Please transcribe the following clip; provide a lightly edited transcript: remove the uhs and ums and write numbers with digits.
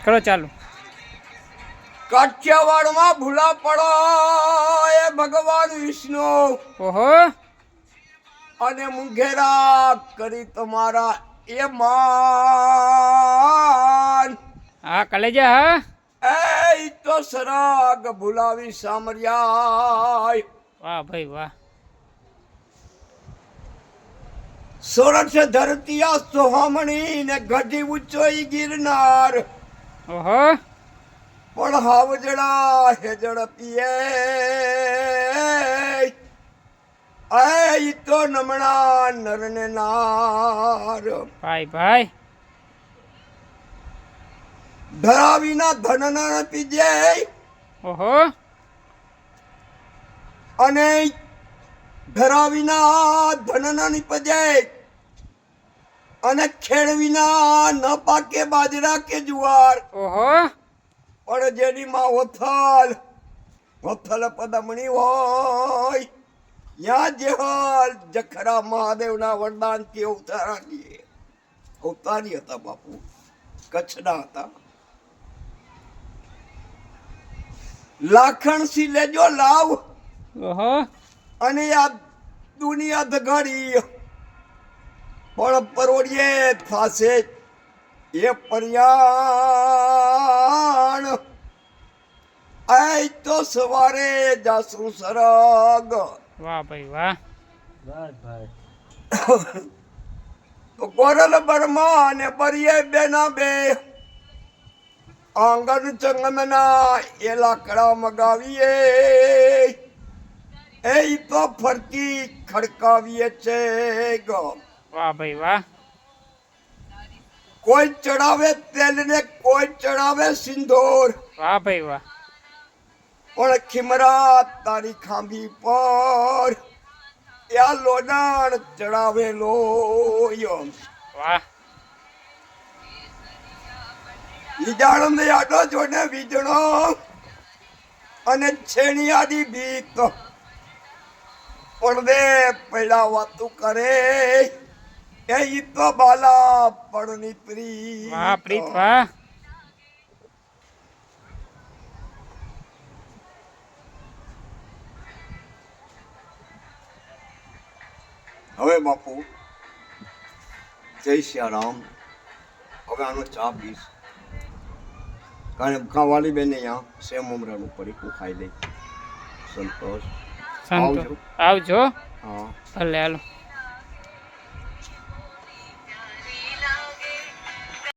કરો ચાલુ. કાઠિયાવાડમાં ભૂલા પડો એ ભગવાન વિષ્ણુ ઓહો અને મુંઘેરા કરી તમારા એ માન હા કલેજા હા. એ તો સરાગ ભૂલાવી સામર્યા વાહ ભાઈ વાહ. સોરઠ ધરતીયા સોહામણી ને ગઢી ઉચ્ચોઈ ગિરનાર ઓહો પણ હાવજડા હેજડ પીએ એ તો નમણા નરને નાર ભાઈ ભાઈ. ધરાવીના ધનના પીજે ઓહો અને ધરાવીના ધનના નીપજે અને ખેડવીના ન પાકે બાજરા કે જુવાર ઓહો પણ જેની માં ઓથલ ઓથલ પદમણી હોય યા જેહલ જખરા મહાદેવના વરદાન થી અવતારી હતા બાપુ કચ્છના હતા. લાખણ સી લેજો લાવ ઓહો અને આ દુનિયા ધગાડી પણ પરોડીએ થાશે એ પર્યાણ આય તો સવારે જાસુ સરગ. વાહ ભાઈ વાહ. ગોરલ બર્મા અને બરીએ બેના બે આંગણ ચંગમના એ લાકડા મગાવીએ એ તો ફરતી ખડકાવીએ છે ગો. વાહ ભાઈ વાહ. કોઈ ચડાવે તેલ ને કોઈ ચડાવે સિંદૂર વાહ ભાઈ વાહ. પણ ખીમરા તારી ખાંભી પર યા લોડાણ ચડાવેલો વાહ. વીજાણ ને આડો જોડે વીજણો અને છેણી આડી ભીત પડદે પૈડા વાતું કરે એ ઈ તો બાલા પડની પ્રીત. વાહ પ્રીત વાહ. હવે બાપુ જય સિયારામ. હવે આનો ચા પીશ કારણ કાવાલી બેને અહીંયા સેમ ઉમરાનું પડીકું ખાઈ લઈ. સંતોષ આવજો. હા ભલે હાલો.